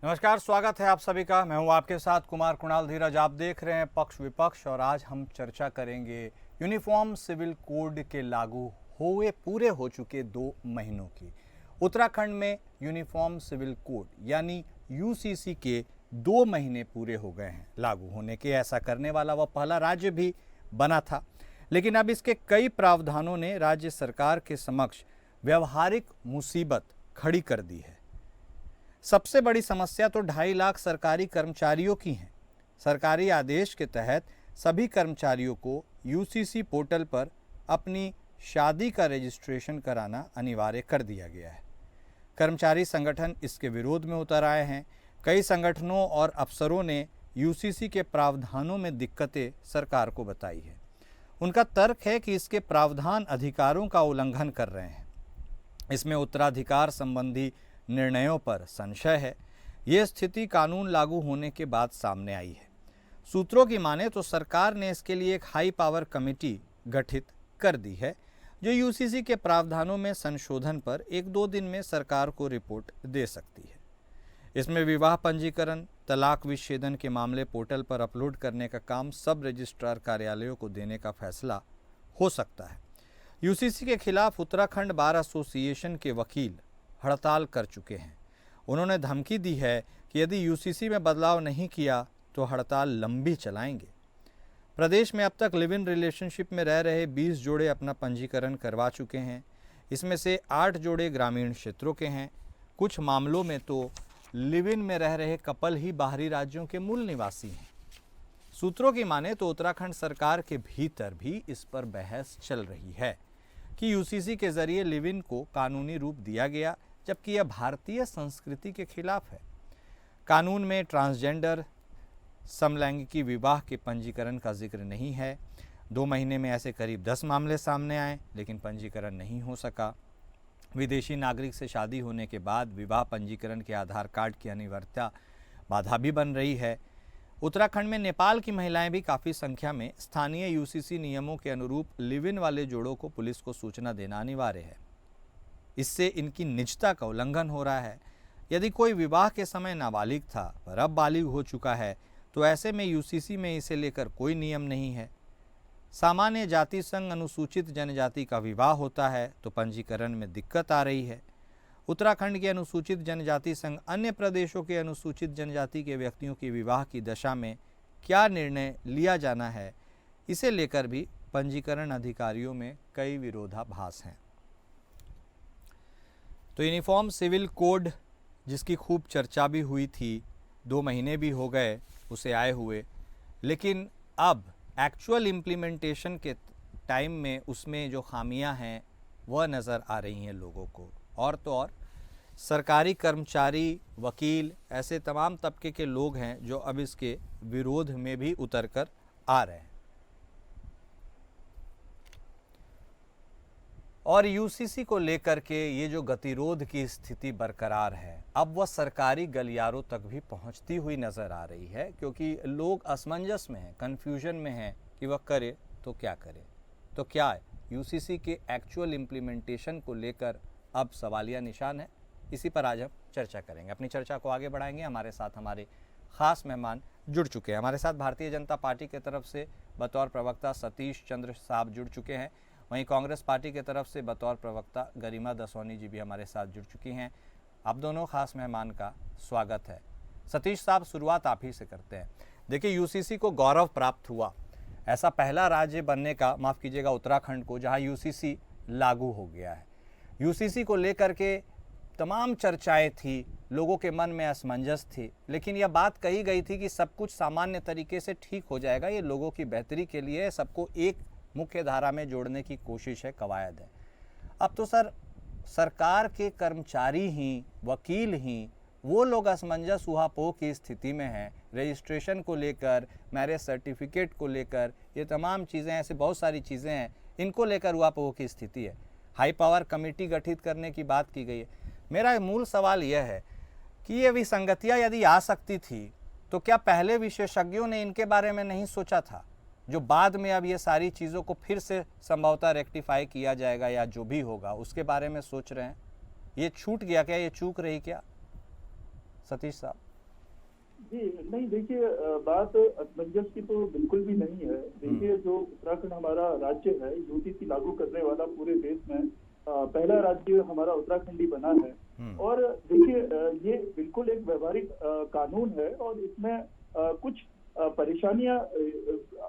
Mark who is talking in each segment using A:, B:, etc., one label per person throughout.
A: नमस्कार, स्वागत है आप सभी का। मैं हूं आपके साथ कुमार कुणाल धीरज। आप देख रहे हैं पक्ष विपक्ष और आज हम चर्चा करेंगे यूनिफॉर्म सिविल कोड के लागू हुए पूरे हो चुके 2 महीनों की। उत्तराखंड में यूनिफॉर्म सिविल कोड यानी यूसीसी के 2 महीने पूरे हो गए हैं लागू होने के। ऐसा करने वाला वह पहला राज्य भी बना था, लेकिन अब इसके कई प्रावधानों ने राज्य सरकार के समक्ष व्यवहारिक मुसीबत खड़ी कर दी है। सबसे बड़ी समस्या तो 2.5 लाख सरकारी कर्मचारियों की है। सरकारी आदेश के तहत सभी कर्मचारियों को यूसीसी पोर्टल पर अपनी शादी का रजिस्ट्रेशन कराना अनिवार्य कर दिया गया है। कर्मचारी संगठन इसके विरोध में उतर आए हैं। कई संगठनों और अफसरों ने यूसीसी के प्रावधानों में दिक्कतें सरकार को बताई है। उनका तर्क है कि इसके प्रावधान अधिकारों का उल्लंघन कर रहे हैं। इसमें उत्तराधिकार संबंधी निर्णयों पर संशय है। ये स्थिति कानून लागू होने के बाद सामने आई है। सूत्रों की माने तो सरकार ने इसके लिए एक हाई पावर कमेटी गठित कर दी है, जो यूसीसी के प्रावधानों में संशोधन पर 1-2 दिन में सरकार को रिपोर्ट दे सकती है। इसमें विवाह पंजीकरण, तलाक विच्छेदन के मामले पोर्टल पर अपलोड करने का काम सब रजिस्ट्रार कार्यालयों को देने का फैसला हो सकता है। यूसीसी के खिलाफ उत्तराखंड बार एसोसिएशन के वकील हड़ताल कर चुके हैं। उन्होंने धमकी दी है कि यदि यूसीसी में बदलाव नहीं किया तो हड़ताल लंबी चलाएंगे। प्रदेश में अब तक लिव इन रिलेशनशिप में रह रहे 20 जोड़े अपना पंजीकरण करवा चुके हैं। इसमें से 8 जोड़े ग्रामीण क्षेत्रों के हैं। कुछ मामलों में तो लिव इन में रह रहे कपल ही बाहरी राज्यों के मूल निवासी हैं। सूत्रों की माने तो उत्तराखंड सरकार के भीतर भी इस पर बहस चल रही है कि यूसीसी के जरिए लिव इन को कानूनी रूप दिया गया, जबकि यह भारतीय संस्कृति के खिलाफ है। कानून में ट्रांसजेंडर समलैंगिकी विवाह के पंजीकरण का जिक्र नहीं है। 2 महीने में ऐसे करीब 10 मामले सामने आए, लेकिन पंजीकरण नहीं हो सका। विदेशी नागरिक से शादी होने के बाद विवाह पंजीकरण के आधार कार्ड की अनिवार्यता बाधा भी बन रही है। उत्तराखंड में नेपाल की महिलाएं भी काफ़ी संख्या में स्थानीय यूसीसी नियमों के अनुरूप लिव इन वाले जोड़ों को पुलिस को सूचना देना अनिवार्य है। इससे इनकी निजता का उल्लंघन हो रहा है। यदि कोई विवाह के समय नाबालिग था पर अब बालिग हो चुका है, तो ऐसे में यूसीसी में इसे लेकर कोई नियम नहीं है। सामान्य जाति संग अनुसूचित जनजाति का विवाह होता है तो पंजीकरण में दिक्कत आ रही है। उत्तराखंड के अनुसूचित जनजाति संघ अन्य प्रदेशों के अनुसूचित जनजाति के व्यक्तियों की विवाह की दशा में क्या निर्णय लिया जाना है, इसे लेकर भी पंजीकरण अधिकारियों में कई विरोधाभास हैं। तो यूनिफॉर्म सिविल कोड जिसकी खूब चर्चा भी हुई थी, 2 महीने भी हो गए उसे आए हुए, लेकिन अब एक्चुअल इम्प्लीमेंटेशन के टाइम में उसमें जो खामियां हैं वह नज़र आ रही हैं लोगों को। और तो और सरकारी कर्मचारी, वकील, ऐसे तमाम तबके के लोग हैं जो अब इसके विरोध में भी उतर कर आ रहे हैं। और यूसीसी को लेकर के ये जो गतिरोध की स्थिति बरकरार है, अब वह सरकारी गलियारों तक भी पहुंचती हुई नज़र आ रही है, क्योंकि लोग असमंजस में हैं, कन्फ्यूजन में हैं कि वह करे तो क्या करे। तो क्या यूसीसी के एक्चुअल इम्प्लीमेंटेशन को लेकर अब सवालिया निशान है? इसी पर आज हम चर्चा करेंगे। अपनी चर्चा को आगे बढ़ाएंगे। हमारे साथ हमारे खास मेहमान जुड़ चुके हैं। हमारे साथ भारतीय जनता पार्टी की तरफ से बतौर प्रवक्ता सतीश चंद्र साहब जुड़ चुके हैं। वहीं कांग्रेस पार्टी की तरफ से बतौर प्रवक्ता गरिमा दसौनी जी भी हमारे साथ जुड़ चुकी हैं। आप दोनों खास मेहमान का स्वागत है। सतीश साहब, शुरुआत आप ही से करते हैं। देखिए, यूसीसी को गौरव प्राप्त हुआ, ऐसा पहला राज्य बनने का, माफ़ कीजिएगा, उत्तराखंड को, जहां यूसीसी लागू हो गया है। यूसीसी को लेकर के तमाम चर्चाएं थी, लोगों के मन में असमंजस थी, लेकिन यह बात कही गई थी कि सब कुछ सामान्य तरीके से ठीक हो जाएगा, ये लोगों की बेहतरी के लिए, सबको एक मुख्य धारा में जोड़ने की कोशिश है, कवायद है। अब तो सरकार के कर्मचारी ही, वकील ही, वो लोग असमंजस ऊहापोह की स्थिति में हैं। रजिस्ट्रेशन को लेकर, मैरिज सर्टिफिकेट को लेकर, ये तमाम चीज़ें, ऐसे बहुत सारी चीज़ें हैं, इनको लेकर ऊहापोह की स्थिति है। हाई पावर कमेटी गठित करने की बात की गई है। मेरा मूल सवाल यह है कि ये विसंगतियाँ यदि आ सकती थी तो क्या पहले विशेषज्ञों ने इनके बारे में नहीं सोचा था, जो बाद में अब ये सारी चीज़ों को फिर से संभवतः रेक्टिफाई किया जाएगा या जो भी होगा उसके बारे में सोच रहे हैं? ये छूट गया क्या, ये चूक रही क्या? सतीश साहब।
B: जी नहीं, देखिए बात असमंजस की तो बिल्कुल भी नहीं है। देखिए जो उत्तराखंड हमारा राज्य है, यूजीसी लागू करने वाला पूरे देश में पहला राज्य हमारा उत्तराखंड ही बना है। और देखिए ये बिल्कुल एक व्यवहारिक कानून है और इसमें कुछ परेशानियां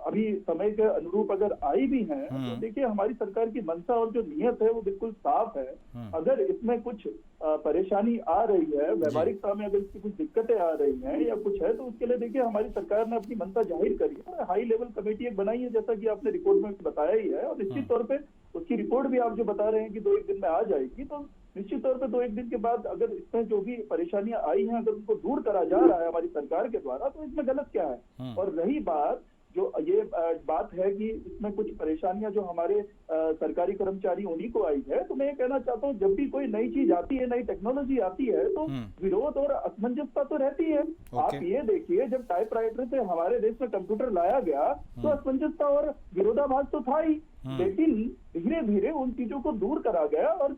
B: अभी समय के अनुरूप अगर आई भी हैं, तो देखिए हमारी सरकार की मंशा और जो नीयत है वो बिल्कुल साफ है। अगर इसमें कुछ परेशानी आ रही है, व्यवहारिकता में अगर इसकी कुछ दिक्कतें आ रही हैं या कुछ है, तो उसके लिए देखिए हमारी सरकार ने अपनी मंशा जाहिर करी है, हाई लेवल कमेटी एक बनाई है, जैसा कि आपने रिपोर्ट में बताया ही है। और निश्चित तौर पे उसकी रिपोर्ट भी आप जो बता रहे हैं कि 2-1 दिन में आ जाएगी, तो निश्चित तौर पे 2-1 दिन के बाद अगर इसमें जो भी परेशानियां आई हैं, अगर उनको दूर करा जा रहा है हमारी सरकार के द्वारा, तो इसमें गलत क्या है। और रही बात जो ये बात है कि इसमें कुछ परेशानियां जो हमारे सरकारी कर्मचारी उन्हीं को आई है, तो मैं ये कहना चाहता हूँ, जब भी कोई नई चीज आती है, नई टेक्नोलॉजी आती है, तो विरोध और असमंजसता तो रहती है। आप ये देखिए, जब टाइपराइटर से हमारे देश में कंप्यूटर लाया गया, तो असमंजसता और विरोधाभास तो था ही, लेकिन धीरे धीरे उन चीजों को दूर करा गया। और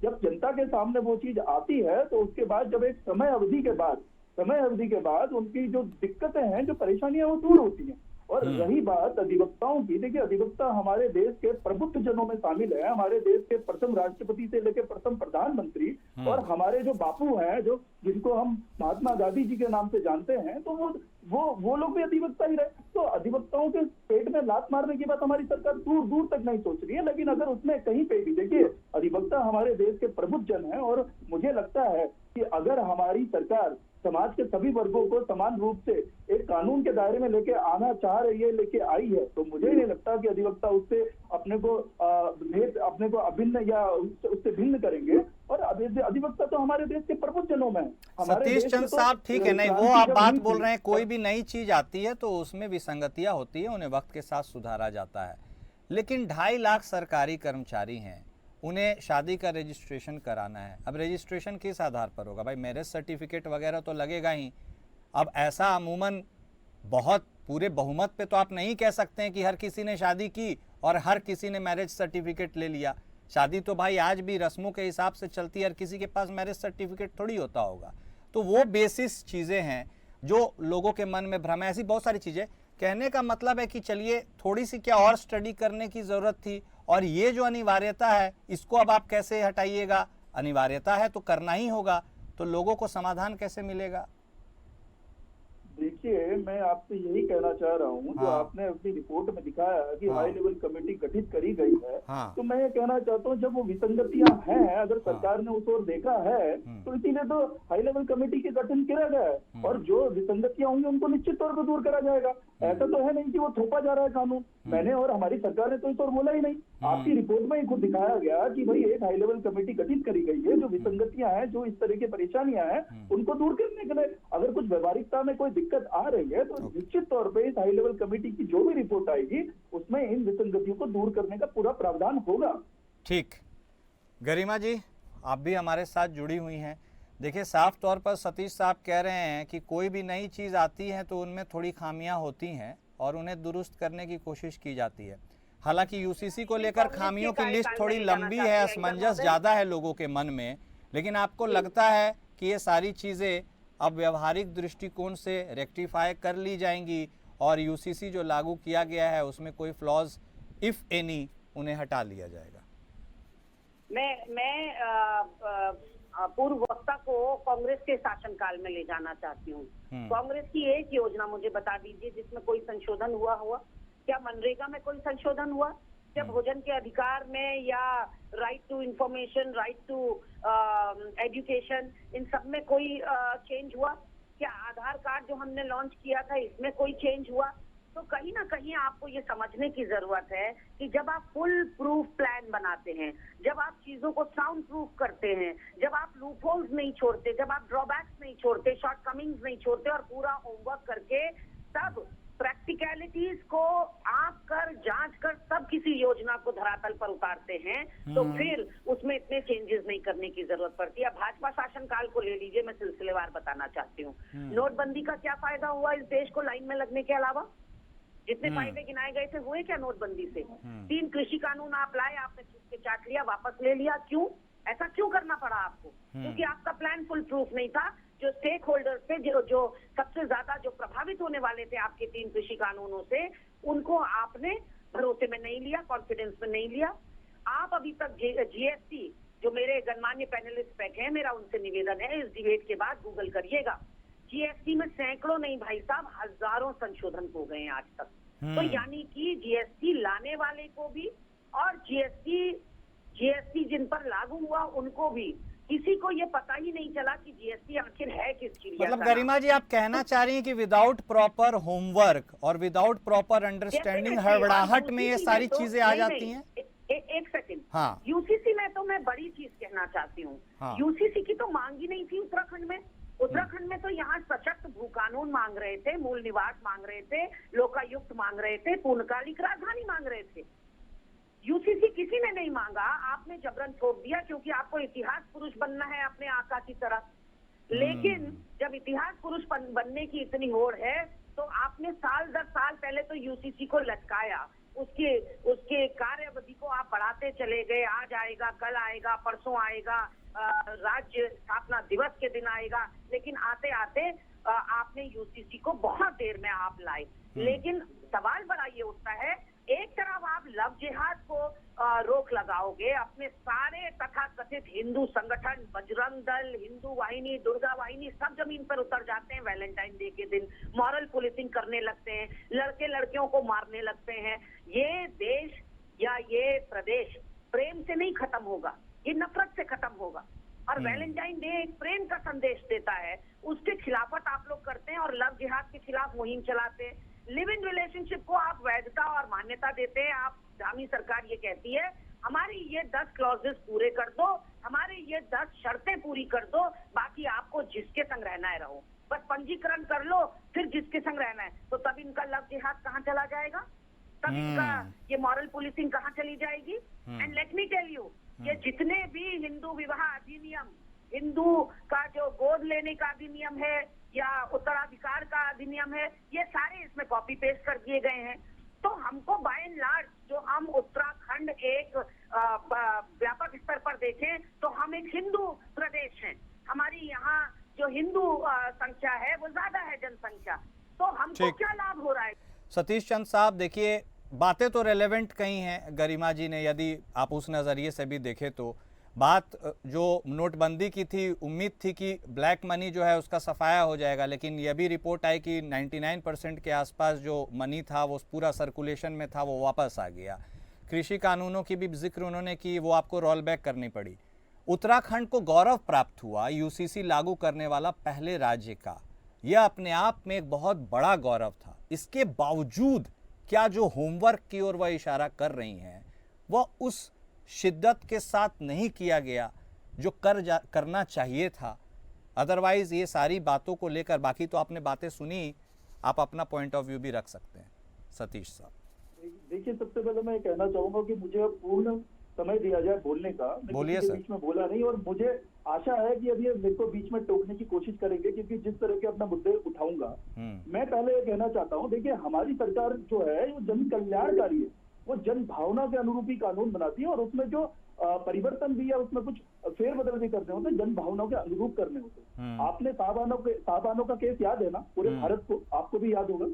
B: जब जनता के सामने वो चीज आती है, तो उसके बाद जब एक समय अवधि के बाद उनकी जो दिक्कतें हैं, जो परेशानियां, वो दूर होती हैं। और रही बात अधिवक्ताओं की, देखिए अधिवक्ता हमारे देश के प्रबुद्ध जनों में शामिल है, हमारे देश के प्रथम राष्ट्रपति से लेकर प्रथम प्रधानमंत्री, और हमारे जो बापू हैं, जो जिनको हम महात्मा गांधी जी के नाम से जानते हैं, तो वो लोग भी अधिवक्ता ही रहे। तो अधिवक्ताओं के पेट में लात मारने की बात हमारी सरकार दूर दूर तक नहीं सोच रही है। लेकिन अगर उसमें कहीं पे भी, देखिए अधिवक्ता हमारे देश के प्रबुद्ध जन है, और मुझे लगता है कि अगर हमारी सरकार समाज के सभी वर्गों को समान रूप से एक कानून के दायरे में लेके आना चाह रही है, लेके आई है, तो मुझे नहीं लगता कि अधिवक्ता उससे अपने को अभिन्न या उससे भिन्न करेंगे। और अधिवक्ता तो हमारे देश के प्रबुद्ध जनों में है।
A: सतीश चंद्र साहब, ठीक है, नहीं वो आप बात बोल रहे हैं, कोई भी नई चीज आती है तो उसमें विसंगतियां होती है, उन्हें वक्त के साथ सुधारा जाता है। लेकिन 2.5 लाख सरकारी कर्मचारी हैं, उन्हें शादी का रजिस्ट्रेशन कराना है। अब रजिस्ट्रेशन किस आधार पर होगा भाई? मैरिज सर्टिफिकेट वगैरह तो लगेगा ही। अब ऐसा अमूमन बहुत पूरे बहुमत पे तो आप नहीं कह सकते हैं कि हर किसी ने शादी की और हर किसी ने मैरिज सर्टिफिकेट ले लिया। शादी तो भाई आज भी रस्मों के हिसाब से चलती है, हर किसी के पास मैरिज सर्टिफिकेट थोड़ी होता होगा। तो वो बेसिस चीज़ें हैं जो लोगों के मन में भ्रम है। ऐसी बहुत सारी चीज़ें, कहने का मतलब है कि चलिए थोड़ी सी क्या और स्टडी करने की ज़रूरत थी, और ये जो अनिवार्यता है इसको अब आप कैसे हटाइएगा? अनिवार्यता है तो करना ही होगा, तो लोगों को समाधान कैसे मिलेगा?
B: देखिए मैं आपसे यही कहना चाह रहा हूँ, जो आपने अपनी रिपोर्ट में दिखाया कि हाई लेवल कमेटी गठित करी गई है, तो मैं ये कहना चाहता हूँ, जब वो विसंगतियां हैं, अगर सरकार ने उस ओर देखा है, तो इसीलिए तो हाई लेवल कमेटी के गठन किया गया है। और जो विसंगतियां होंगी उनको निश्चित तौर पर दूर करा जाएगा। ऐसा तो है नहीं कि वो थोपा जा रहा है कानून। मैंने और हमारी सरकार ने तो इस ओर बोला ही नहीं। आपकी रिपोर्ट में खुद दिखाया गया कि भाई एक हाई लेवल कमेटी गठित करी गई है, जो विसंगतियां हैं, जो इस तरह की परेशानियां हैं, उनको दूर करने के लिए। अगर कुछ व्यवहारिकता में कोई दिक्कत आ रही है, तो निश्चित तौर पे इस हाई लेवल कमेटी की जो भी रिपोर्ट आएगी, उसमें इन विसंगतियों को दूर करने का पूरा प्रावधान होगा।
A: ठीक, गरिमा जी आप भी हमारे साथ जुड़ी हुई हैं। देखिए साफ तौर पर सतीश साहब कह रहे हैं कि कोई भी नई चीज़ आती है तो उनमें थोड़ी खामियां होती हैं और उन्हें दुरुस्त करने की कोशिश की जाती है। हालांकि यूसीसी को लेकर खामियों की लिस्ट थोड़ी लंबी है, असमंजस ज़्यादा है लोगों के मन में, लेकिन आपको लगता है कि ये सारी चीज़ें अब व्यवहारिक दृष्टिकोण से रेक्टिफाई कर ली जाएंगी और यूसीसी जो लागू किया गया है उसमें कोई फ्लॉज इफ़ एनी उन्हें हटा लिया जाएगा?
C: मैं पूर्व वक्ता को कांग्रेस के शासनकाल में ले जाना चाहती हूँ। कांग्रेस की एक योजना मुझे बता दीजिए जिसमें कोई संशोधन हुआ? क्या मनरेगा में कोई संशोधन हुआ? क्या भोजन के अधिकार में, या right to information, right to education, इन सब में कोई चेंज हुआ? क्या आधार कार्ड जो हमने लॉन्च किया था इसमें कोई चेंज हुआ? तो कहीं ना कहीं आपको ये समझने की जरूरत है कि जब आप फुल प्रूफ प्लान बनाते हैं, जब आप चीजों को साउंड प्रूफ करते हैं, जब आप लूप होल्स नहीं छोड़ते, जब आप ड्रॉबैक्स नहीं छोड़ते, शॉर्ट कमिंग्स नहीं छोड़ते, और पूरा होमवर्क करके तब प्रैक्टिकलिटीज को आंक कर, जांच कर, तब किसी योजना को धरातल पर उतारते हैं, तो फिर उसमें इतने चेंजेस नहीं करने की जरूरत पड़ती है। भाजपा शासनकाल को ले लीजिए, मैं सिलसिलेवार बताना चाहती हूँ। नोटबंदी का क्या फायदा हुआ इस देश को लाइन में लगने के अलावा? जितने फायदे गिनाए गए थे हुए क्या नोटबंदी से? 3 कृषि कानून आप लाए, आपने खींच के चाट लिया, वापस ले लिया। क्यों? ऐसा क्यों करना पड़ा आपको? क्योंकि आपका प्लान फुल प्रूफ नहीं था। जो स्टेक होल्डर्स थे, जो सबसे ज्यादा जो प्रभावित होने वाले थे आपके 3 कृषि कानूनों से, उनको आपने भरोसे में नहीं लिया, कॉन्फिडेंस में नहीं लिया। आप अभी तक जीएसटी, जो मेरे गणमान्य पैनलिस्ट बैठे हैं, मेरा उनसे निवेदन है, इस डिबेट के बाद गूगल करिएगा, जीएसटी में सैकड़ों नहीं भाई साहब, हजारों संशोधन हो गए हैं आज तक। तो यानी कि जीएसटी लाने वाले को भी और जीएसटी जिन पर लागू हुआ उनको भी, किसी को ये पता ही नहीं चला कि जीएसटी आखिर है किस चीज।
A: मतलब गरिमा जी, आप कहना चाह रही हैं कि विदाउट प्रॉपर होमवर्क और विदाउट प्रॉपर अंडरस्टैंडिंग, हड़बड़ाहट में ये सारी चीजें आ जाती हैं।
C: एक सेकंड,
A: हाँ,
C: यूसीसी में तो मैं बड़ी चीज कहना चाहती हूँ।
A: हाँ।
C: यूसीसी की तो मांग ही नहीं थी उत्तराखंड में। उत्तराखंड में तो यहाँ सशक्त भू कानून मांग रहे थे, मूल निवास मांग रहे थे, लोकायुक्त मांग रहे थे, पूर्णकालिक राजधानी मांग रहे थे। यूसीसी किसी ने नहीं मांगा, आपने जबरन थोप दिया क्योंकि आपको इतिहास पुरुष बनना है अपने आका की तरह। लेकिन जब इतिहास पुरुष बनने की इतनी होड़ है तो आपने साल दर साल पहले तो यूसीसी को लटकाया, उसके कार्य अवधि को आप बढ़ाते चले गए। आज आएगा, कल आएगा, परसों आएगा, राज्य स्थापना दिवस के दिन आएगा, लेकिन आते आते आपने यूसीसी को बहुत देर में आप लाए। लेकिन सवाल बड़ा ये उठता है, एक तरफ आप लव जिहाद को रोक लगाओगे, अपने सारे तथाकथित हिंदू संगठन, बजरंग दल, हिंदू वाहिनी, दुर्गा वाहिनी, सब जमीन पर उतर जाते हैं वैलेंटाइन डे के दिन, मॉरल पुलिसिंग करने लगते हैं, लड़के लड़कियों को मारने लगते हैं। ये देश या ये प्रदेश प्रेम से नहीं खत्म होगा, ये नफरत से खत्म होगा। और वैलेंटाइन डे एक प्रेम का संदेश देता है, उसके खिलाफत आप लोग करते हैं और लव जिहाद के खिलाफ मुहिम चलाते हैं। लिव इन रिलेशनशिप को आप वैधता और मान्यता देते हैं। आप धामी सरकार ये कहती है हमारी ये 10 क्लॉजेस पूरे कर दो, हमारे ये 10 शर्तें पूरी कर दो, बाकी आपको जिसके संग रहना है रहो, बस पंजीकरण कर लो, फिर जिसके संग रहना है। तो तब इनका लव जिहाद कहाँ चला जाएगा? तब इनका ये मॉरल पुलिसिंग कहाँ चली जाएगी? And let me tell you, ये जितने भी हिंदू विवाह अधिनियम, हिंदू का जो गोद लेने का अधिनियम है या उत्तराधिकार का अधिनियम है, ये सारे इसमें कॉपी पेस्ट कर दिए गए हैं। तो हमको बाय एंड लार्ज, जो हम उत्तराखंड एक व्यापक स्तर पर देखें तो हम एक हिंदू प्रदेश हैं। हमारी यहाँ जो हिंदू संख्या है वो ज्यादा है जनसंख्या, तो हमको क्या लाभ हो रहा है?
A: सतीश चंद साहब, देखिए बातें तो रेलेवेंट कही हैं गरिमा जी ने, यदि आप उस नज़रिए से भी देखें तो बात जो नोटबंदी की थी, उम्मीद थी कि ब्लैक मनी जो है उसका सफाया हो जाएगा, लेकिन यह भी रिपोर्ट आई कि 99% के आसपास जो मनी था वो पूरा सर्कुलेशन में था, वो वापस आ गया। कृषि कानूनों की भी जिक्र उन्होंने की, वो आपको रोल बैक करनी पड़ी। उत्तराखंड को गौरव प्राप्त हुआ यूसीसी लागू करने वाला पहले राज्य का, यह अपने आप में एक बहुत बड़ा गौरव था। इसके बावजूद क्या जो होमवर्क की ओर वह इशारा कर रही हैं वह उस शिद्दत के साथ नहीं किया गया जो करना चाहिए था? अदरवाइज ये सारी बातों को लेकर, बाकी तो आपने बातें सुनी, आप अपना पॉइंट ऑफ व्यू भी रख सकते हैं सतीश साहब।
B: देखिए, सबसे पहले मैं कहना चाहूंगा कि मुझे पूर्ण समय दिया जाए बोलने का।
A: बोलिए सर।
B: बीच में बोला नहीं, और मुझे आशा है कि अभी मेरे को बीच में टोकने की कोशिश करेंगे, क्योंकि जिस तरह के अपना मुद्दे उठाऊंगा। मैं पहले ये कहना चाहता हूँ, देखिए हमारी सरकार जो है वो जन कल्याणकारी है, वो जन भावना के अनुरूप ही कानून बनाती है, और उसमें जो परिवर्तन भी है उसमें कुछ फेरबदल भी करने होते हैं, जन भावनाओं के अनुरूप करने होते हैं। आपने साहबानों का केस याद है ना, पूरे भारत को, आपको भी याद होगा।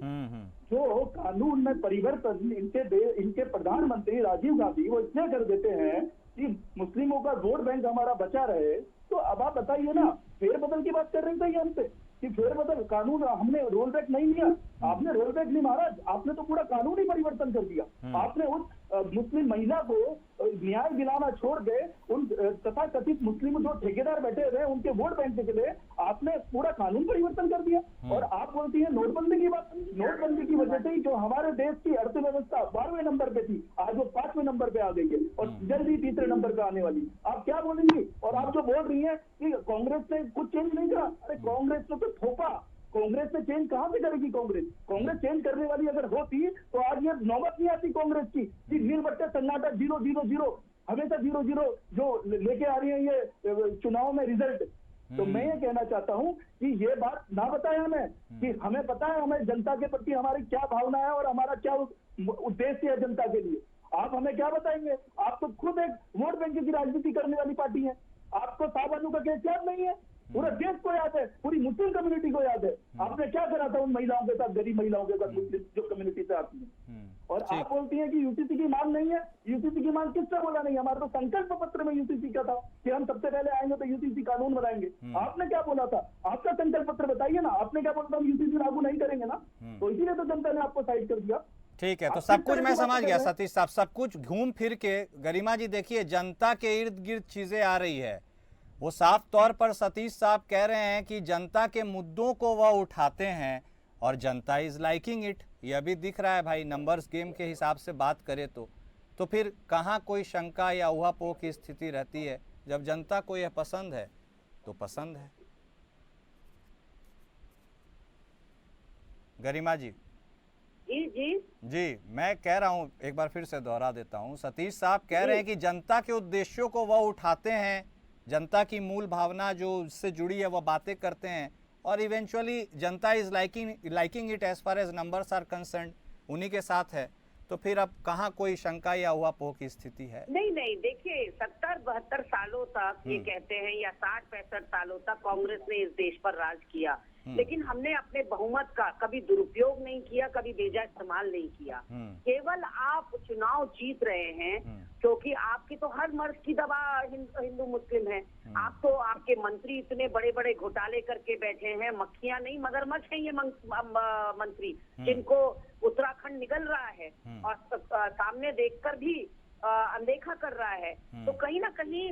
B: जो कानून में परिवर्तन इनके प्रधानमंत्री राजीव गांधी वो इसलिए कर देते हैं कि मुस्लिमों का वोट बैंक हमारा बचा रहे। तो अब आप बताइए ना, फेरबदल की बात कर रहे थे हमसे कि फेरबदल कानून, हमने रोल बैक नहीं लिया। आपने रोल बैक नहीं मारा, आपने तो पूरा कानून ही परिवर्तन कर दिया। आपने उस मुस्लिम महिला को न्याय दिलाना छोड़ के उन तथा कथित मुस्लिम जो ठेकेदार बैठे हुए हैं उनके वोट बैंक के लिए आपने पूरा कानून परिवर्तन कर दिया। और आप बोलती है नोटबंदी की बात। नोटबंदी की वजह से ही जो हमारे देश की अर्थव्यवस्था 12वें नंबर पे थी, आज वो 5वें नंबर पे आ गई है, और जल्दी तीसरे नंबर पे आने वाली। आप क्या बोलेंगी? और आप जो बोल रही है कि कांग्रेस ने कुछ चेंज नहीं करा, अरे कांग्रेस ने तो थोपा। कांग्रेस ने चेंज कहां से करेगी? कांग्रेस चेंज करने वाली अगर होती तो आज ये नौबत नहीं आती कांग्रेस की कि नील बट्टे सन्नाटा 0-0-0 हमेशा 0-0 जो लेके आ रही है ये चुनाव में रिजल्ट। तो मैं ये कहना चाहता हूं कि ये बात ना बताए हमें, कि हमें पता है हमें जनता के प्रति हमारी क्या भावना है और हमारा क्या उद्देश्य है जनता के लिए। आप हमें क्या बताएंगे? आप तो खुद एक वोट बैंक की राजनीति करने वाली पार्टी है। आपको साहबानों का केस याद नहीं है? पूरे देश को याद है, पूरी पूरी मुस्लिम कम्युनिटी को याद है आपने क्या करा था उन महिलाओं के साथ, गरीब महिलाओं के साथ, मुस्लिम जो कम्युनिटी से आती है। और आप बोलती हैं कि यूसीसी की मांग नहीं है। यूसीसी की मांग किसने बोला नहीं? हमारा तो संकल्प पत्र में यूसीसी का था कि हम सबसे पहले आएंगे तो यूसीसी कानून बनाएंगे। आपने क्या बोला था? आपका संकल्प पत्र बताइए ना, आपने क्या बोला था? हम यूसीसी लागू नहीं करेंगे ना, तो इसीलिए तो जनता ने आपको साइड कर दिया।
A: ठीक है, तो सब कुछ मैं समझ गया सतीश साहब, सब कुछ घूम फिर के गरिमा जी देखिए जनता के इर्द गिर्द चीजें आ रही है। वो साफ तौर पर सतीश साहब कह रहे हैं कि जनता के मुद्दों को वह उठाते हैं और जनता इज लाइकिंग इट। ये अभी दिख रहा है भाई, नंबर्स गेम के हिसाब से बात करें तो फिर कहाँ कोई शंका या ऊहापोह की स्थिति रहती है? जब जनता को यह पसंद है तो पसंद है। गरिमा जी जी, मैं कह रहा हूं, एक बार फिर से दोहरा देता हूं, सतीश साहब कह रहे हैं कि जनता के उद्देश्यों को वह उठाते हैं, जनता की मूल भावना जो इससे जुड़ी है वह बातें करते हैं और इवेंचुअली जनता is liking it as far as numbers are concerned, उन्हीं के साथ है। तो फिर अब कहाँ कोई शंका या ऊहापोह की स्थिति है?
C: नहीं, देखिए 70-72 सालों तक ये कहते हैं या 60-65 सालों तक कांग्रेस ने इस देश पर राज किया, लेकिन हमने अपने बहुमत का कभी दुरुपयोग नहीं किया, कभी बेजा इस्तेमाल नहीं किया। केवल आप चुनाव जीत रहे हैं क्योंकि आपकी तो हर मर्ज की दवा हिंदू मुस्लिम है। आप तो, आपके मंत्री इतने बड़े बड़े घोटाले करके बैठे हैं, मक्खियां नहीं मगरमच्छ हैं ये मंत्री, जिनको उत्तराखंड निगल रहा है और सामने देखकर भी अनदेखा कर रहा है। तो कहीं ना कहीं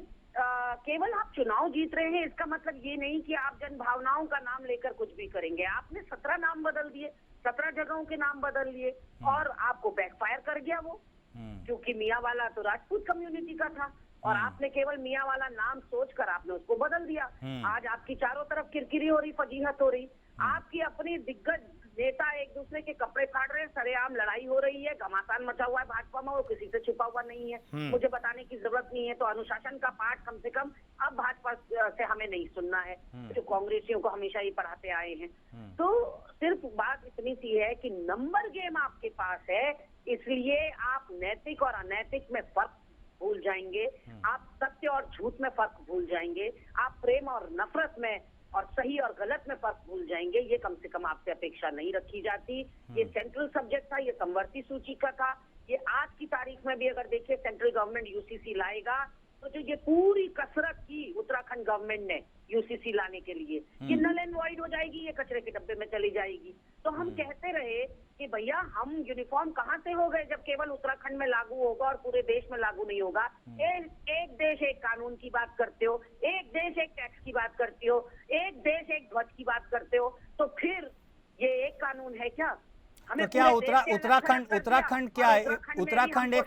C: केवल आप चुनाव जीत रहे हैं इसका मतलब ये नहीं कि आप जन भावनाओं का नाम लेकर कुछ भी करेंगे। आपने 17 नाम बदल दिए, 17 जगहों के नाम बदल लिए और आपको बैकफायर कर गया वो, क्योंकि मियाँ वाला तो राजपूत कम्युनिटी का था और आपने केवल मियाँ वाला नाम सोचकर आपने उसको बदल दिया। आज आपकी चारों तरफ किरकिरी हो रही, फजीहत हो रही, आपकी अपनी दिग्गज नेता एक दूसरे के कपड़े फाड़ रहे हैं, सरेआम लड़ाई हो रही है, घमासान मचा हुआ है भाजपा में, वो किसी से छुपा हुआ नहीं है, मुझे बताने की जरूरत नहीं है। तो अनुशासन का पाठ कम से कम अब भाजपा से हमें नहीं सुनना है, जो कांग्रेसियों को हमेशा ही पढ़ाते आए हैं। तो सिर्फ बात इतनी सी है कि नंबर गेम आपके पास है, इसलिए आप नैतिक और अनैतिक में फर्क भूल जाएंगे, आप सत्य और झूठ में फर्क भूल जाएंगे, आप प्रेम और नफरत में और सही और गलत में फर्क भूल जाएंगे। ये कम से कम आपसे अपेक्षा नहीं रखी जाती। ये सेंट्रल सब्जेक्ट था, ये समवर्ती सूची का था। ये आज की तारीख में भी अगर देखिए सेंट्रल गवर्नमेंट यूसीसी लाएगा तो जो ये पूरी कसरत की उत्तराखंड गवर्नमेंट ने यूसीसी लाने के लिए, ये नल एंड वॉइड हो जाएगी, ये कचरे के डब्बे में चली जाएगी। तो हम कहते रहे कि भैया हम यूनिफॉर्म कहाँ से हो गए जब केवल उत्तराखंड में लागू होगा और पूरे देश में लागू नहीं होगा। एक देश एक कानून की बात करते हो, एक देश एक टैक्स की बात करते हो, एक देश एक ध्वज की बात करते हो, तो फिर ये एक कानून है क्या?
A: तो क्या उत्तराखंड क्या है? उत्तराखंड एक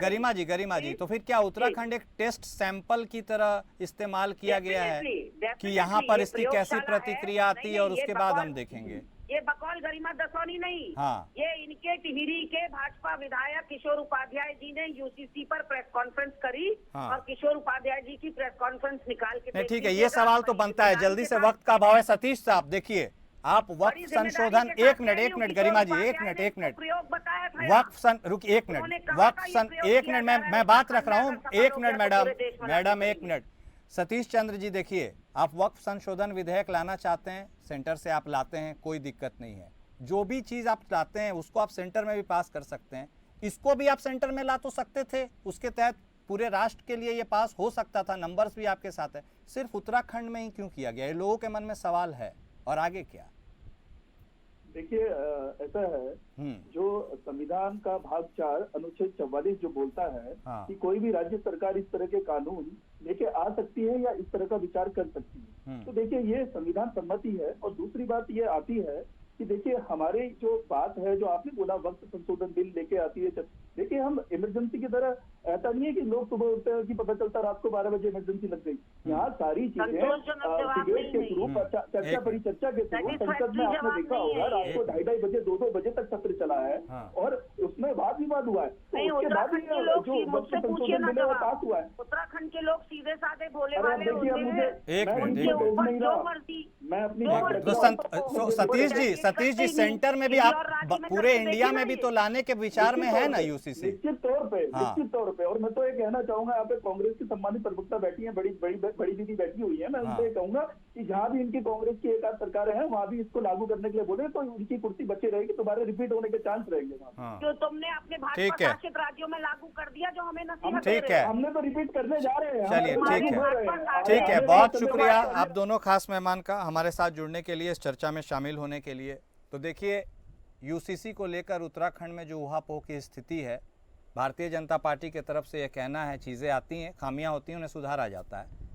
A: गरिमा जी, तो फिर क्या उत्तराखंड एक टेस्ट सैंपल की तरह इस्तेमाल किया गया है कि यहाँ पर इसकी कैसी प्रतिक्रिया आती है और उसके बाद हम देखेंगे?
C: ये बकौल गरिमा दसौनी नहीं,
A: हाँ,
C: ये इनके टिहरी के भाजपा विधायक किशोर उपाध्याय जी ने यूसीसी पर प्रेस कॉन्फ्रेंस करी। हाँ। और किशोर उपाध्याय जी की प्रेस कॉन्फ्रेंस निकाल के
A: ठीक है, ये सवाल तो बनता है, जल्दी से वक्त का अभाव है। सतीश साहब देखिए, आप वक्फ संशोधन, एक मिनट गरिमा जी, एक मिनट एक मिनट मैं बात रख रहा हूँ, एक मिनट मैडम एक मिनट। सतीश चंद्र जी देखिए, आप वक्फ संशोधन विधेयक लाना चाहते हैं, सेंटर से आप लाते हैं, कोई दिक्कत नहीं है। जो भी चीज आप लाते हैं उसको आप सेंटर में भी पास कर सकते हैं, इसको भी आप सेंटर में ला तो सकते थे, उसके तहत पूरे राष्ट्र के लिए ये पास हो सकता था, नंबर्स भी आपके साथ है। सिर्फ उत्तराखंड में ही क्यों किया गया? ये लोगों के मन में सवाल है। और आगे क्या?
B: देखिए ऐसा है, जो संविधान का भाग 4 अनुच्छेद 44 जो बोलता है कि कोई भी राज्य सरकार इस तरह के कानून लेके आ सकती है या इस तरह का विचार कर सकती है। तो देखिए ये संविधान सम्मति है। और दूसरी बात ये आती है कि देखिए हमारे जो बात है, जो आपने बोला वक्त संशोधन बिल लेके आती है, देखिए हम इमरजेंसी की तरह, ऐसा नहीं है कि लोग सुबह उठते हैं कि पता चलता रात को 12 बजे इमरजेंसी लग गई। यहाँ सारी चीजें डिबेट के थ्रू, चर्चा परिचर्चा के थ्रू संसद में आपने देखा होगा, रात को 2:30 बजे 2-2 बजे तक सत्र चला है और उसमें वाद विवाद हुआ है। तो उसके बाद जो वक्त संशोधन बिल है वो पास हुआ है।
C: उत्तराखंड के लोग सीधे साधे भोले वाले
B: देखिए मुझे मैं अपनी
A: सतीश जी सेंटर में भी आप
C: पार्टी में
A: पूरे
C: सबसे
A: इंडिया
C: बेटी
A: में भी
C: रही
A: तो
C: है।
A: लाने के विचार में है ना
B: निश्चित
A: यूसीसी।
B: निश्चित तौर पे
A: हाँ।
B: निश्चित तौर पे। और मैं तो ये कहना चाहूंगा, यहाँ पे कांग्रेस की सम्मानित प्रवक्ता बैठी है, बड़ी बड़ी बड़ी दीदी बैठी हुई है, मैं
A: हाँ।
B: उनसे ये कहूंगा कि जहाँ भी इनकी कांग्रेस की एक आध सरकारें हैं वहाँ भी इसको लागू करने के लिए बोले तो उनकी कुर्सी बची रहेगी, दोबारा रिपीट होने के चांस रहेंगे वहाँ पे।
A: हाँ
C: जो तुमने अपने भाजपा
A: ठीक है।
C: शासित राज्यों में लागू कर दिया, जो हमें नसीहत
A: ठीक
C: दे रहे
A: है।
C: हो।
B: हमने तो रिपीट करने जा रहे हैं।
A: चलिए,
B: हम
A: ठीक है।
B: बोल रहे हैं।
A: ठीक है,
B: आने
A: बहुत
B: वाले
A: शुक्रिया
B: समय में
A: आप दोनों खास मेहमान का हमारे साथ जुड़ने के लिए, इस चर्चा में शामिल होने के लिए। तो देखिए, यूसीसी को लेकर उत्तराखंड में जो ऊहापोह की स्थिति है, भारतीय जनता पार्टी की तरफ से यह कहना है चीज़ें आती हैं, खामियां होती हैं, उन्हें सुधारा जाता है।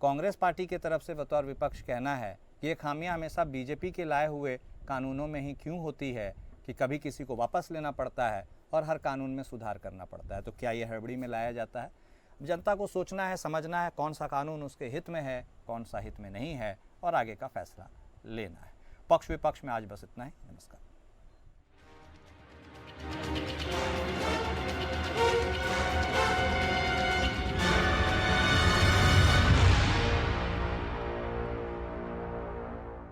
A: कांग्रेस पार्टी की तरफ से बतौर विपक्ष कहना है कि ये खामियां हमेशा बीजेपी के लाए हुए कानूनों में ही क्यों होती है कि कभी किसी को वापस लेना पड़ता है और हर कानून में सुधार करना पड़ता है। तो क्या ये हड़बड़ी में लाया जाता है? जनता को सोचना है, समझना है कौन सा कानून उसके हित में है, कौन सा हित में नहीं है, और आगे का फैसला लेना है। पक्ष विपक्ष में आज बस इतना ही। नमस्कार।